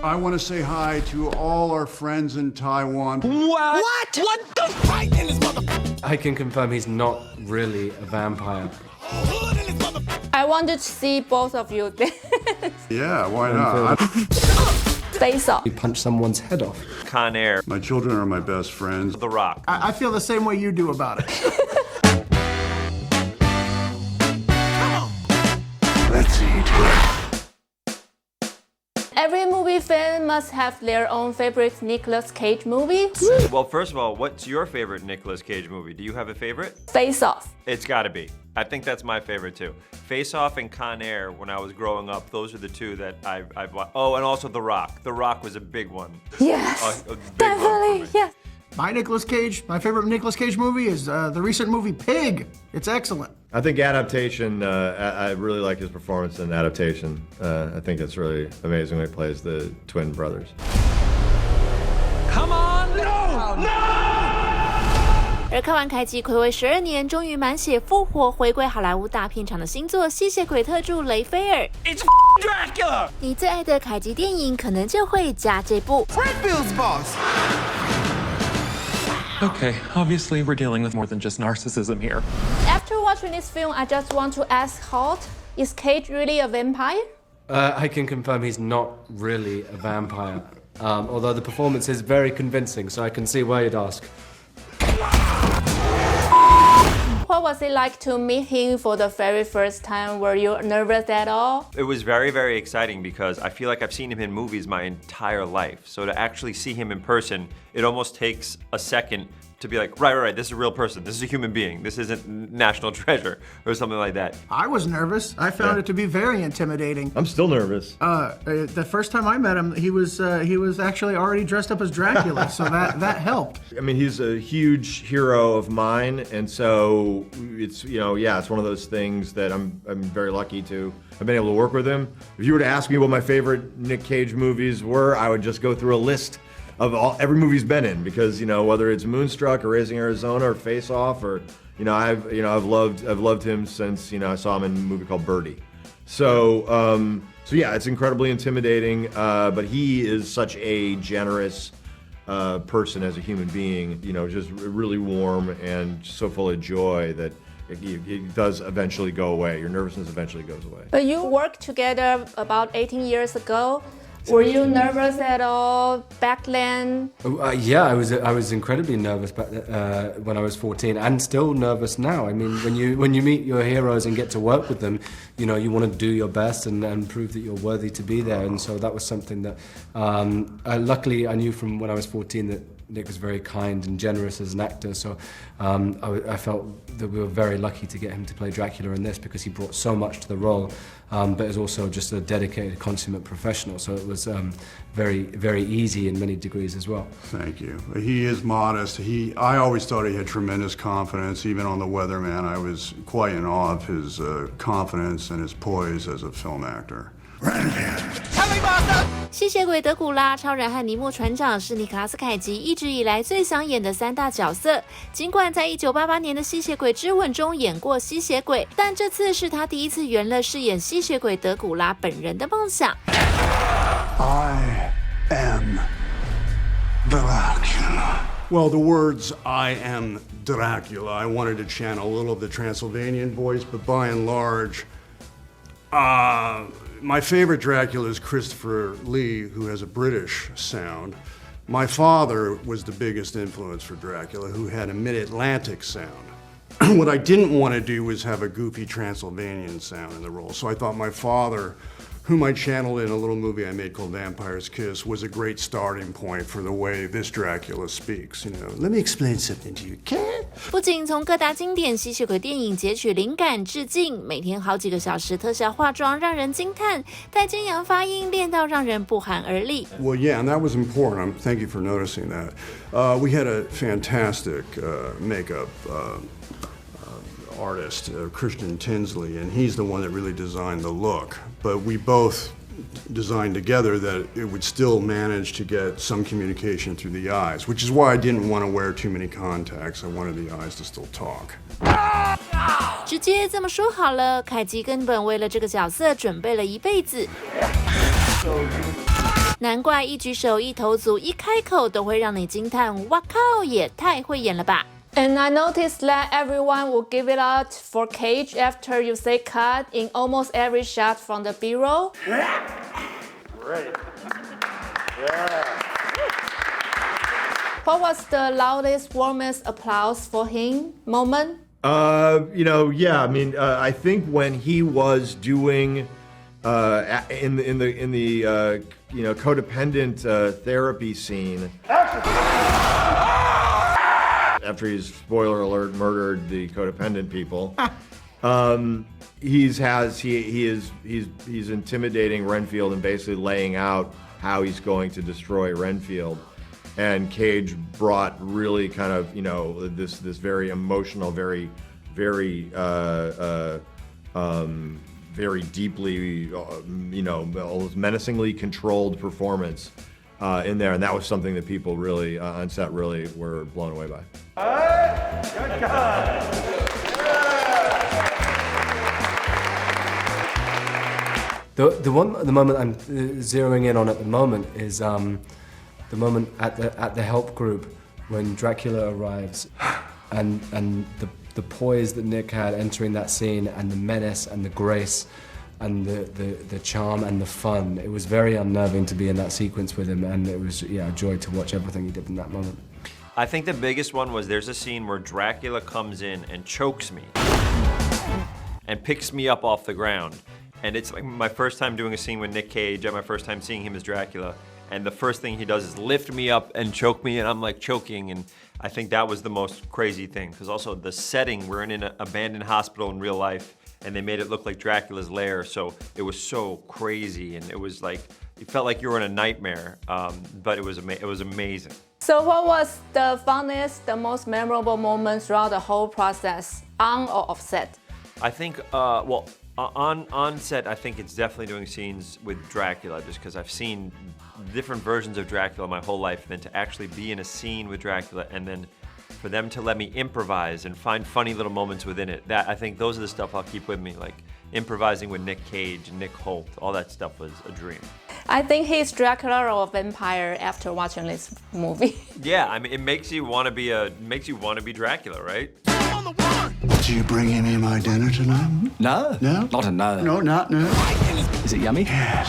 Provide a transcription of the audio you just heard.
I want to say hi to all our friends in Taiwan. What? What the fight in this mother? I can confirm he's not really a vampire. I wanted to see both of you dance. Yeah, why not? Face off. You punch someone's head off. Con Air. My children are my best friends. The Rock. I feel the same way you do about it. Let's eat. Every movie fan must have their own favorite Nicolas Cage movie. Well, first of all, what's your favorite Nicolas Cage movie? Do you have a favorite? Face Off. It's gotta be. I think that's my favorite too. Face Off and Con Air, when I was growing up, those are the two that I've watched. Oh, and also The Rock. The Rock was a big one. Yes, A big one definitely, for me. yes. My favorite Nicolas Cage movie is the recent movie Pig. It's excellent. I think adaptation, I really like his performance in adaptation. I think it's really amazing when he plays the twin brothers. Come on! No! No! 而看完凯吉睽违12年，终于满血复活，回归好莱坞大片场的新作《吸血鬼特助雷菲尔》。It's Dracula! 你最爱的凯吉电影可能就会加这部。Redfield's boss! Okay, obviously we're dealing with more than just narcissism here. After watching this film, I just want to ask Holt, is Cage really a vampire? I can confirm he's not really a vampire. Although the performance is very convincing, so I can see why you'd ask. What was it like to meet him for the very first time? Were you nervous at all? It was very, very exciting because I feel like I've seen him in movies my entire life. So to actually see him in person, it almost takes a second to be like, right, this is a real person. This is a human being. This isn't National Treasure or something like that. I was nervous. I found it to be very intimidating. I'm still nervous. The first time I met him, he was actually already dressed up as Dracula, so that helped. I mean, he's a huge hero of mine, and so it's, it's one of those things that I'm very lucky to have been able to work with him. If you were to ask me what my favorite Nick Cage movies were, I would just go through a list of every movie he's been in, because whether it's Moonstruck or Raising Arizona or Face Off, or I've loved him since I saw him in a movie called Birdie. So yeah, it's incredibly intimidating, but he is such a generous person as a human being, just really warm and so full of joy that it does eventually go away. Your nervousness eventually goes away. But you worked together about 18 years ago. Were you nervous at all back then? Yeah, I was incredibly nervous back when I was 14, and still nervous now. I mean, when you meet your heroes and get to work with them, you want to do your best and prove that you're worthy to be there. And so that was something that, luckily, I knew from when I was 14 that Nick was very kind and generous as an actor, so I felt that we were very lucky to get him to play Dracula in this, because he brought so much to the role, but is also just a dedicated, consummate professional, so it was very, very easy in many degrees as well. Thank you. He is modest. I always thought he had tremendous confidence. Even on The Weatherman, I was quite in awe of his confidence and his poise as a film actor. 吸血鬼德古拉、超人和尼莫船长是尼可拉斯凯吉一直以来最想演的3大角色。尽管在1988年的《吸血鬼之吻》中演过吸血鬼，但这次是他第一次圆了饰演吸血鬼德古拉本人的梦想。I am Dracula. Well, the words I am Dracula, I wanted to channel a little of the Transylvanian voice, but by and large, my favorite Dracula is Christopher Lee, who has a British sound. My father was the biggest influence for Dracula, who had a mid-Atlantic sound. What I didn't want to do was have a goofy Transylvanian sound in the role, so I thought my father, whom I channeled in a little movie I made called Vampire's Kiss, was a great starting point for the way this Dracula speaks. Let me explain something to you, okay? 不仅从各大经典吸血鬼电影截取灵感致敬，每天好几个小时特效化妆让人惊叹，带尖扬发音练到让人不寒而栗。Well, yeah, and that was important. Thank you for noticing that. We had a fantastic makeup artist, Christian Tinsley, and he's the one that really designed the look. But we both designed together that it would still manage to get some communication through the eyes, which is why I didn't want to wear too many contacts. I wanted the eyes to still talk. 直接这么说好了，凯吉根本为了这个角色准备了一辈子。难怪一举手一投足一开口都会让你惊叹，哇靠，也太会演了吧。And I noticed that everyone will give it out for Cage after you say cut in almost every shot from the B-roll. Great. Yeah. What was the loudest, warmest applause for him moment? Yeah. I mean, I think when he was doing in the codependent therapy scene. After he's, spoiler alert, murdered the codependent people, he's intimidating Renfield and basically laying out how he's going to destroy Renfield. And Cage brought really kind of, this very emotional, very deeply, almost menacingly controlled performance in there, and that was something that people really on set really were blown away by. The moment I'm zeroing in on at the moment is the moment at the help group when Dracula arrives, and the poise that Nick had entering that scene, and the menace and the grace and the charm and the fun. It was very unnerving to be in that sequence with him, and it was a joy to watch everything he did in that moment. I think the biggest one was there's a scene where Dracula comes in and chokes me and picks me up off the ground. And it's like my first time doing a scene with Nick Cage, and my first time seeing him as Dracula. And the first thing he does is lift me up and choke me, and I'm like choking. And I think that was the most crazy thing, because also the setting, we're in an abandoned hospital in real life, and they made it look like Dracula's lair, so it was so crazy, and it was like, it felt like you were in a nightmare, but it was amazing. So what was the funnest, the most memorable moment throughout the whole process, on or off set? I think, on set, I think it's definitely doing scenes with Dracula, just because I've seen different versions of Dracula my whole life, and then to actually be in a scene with Dracula, and then for them to let me improvise and find funny little moments within it, that I think those are the stuff I'll keep with me, like improvising with Nick Cage, Nick Holt, all that stuff was a dream. I think he's Dracula or vampire after watching this movie. Yeah, I mean, it makes you want to be Dracula, right? Do you bring any of my dinner tonight? No. No? Not a no. No, not no. Is it yummy? Yes.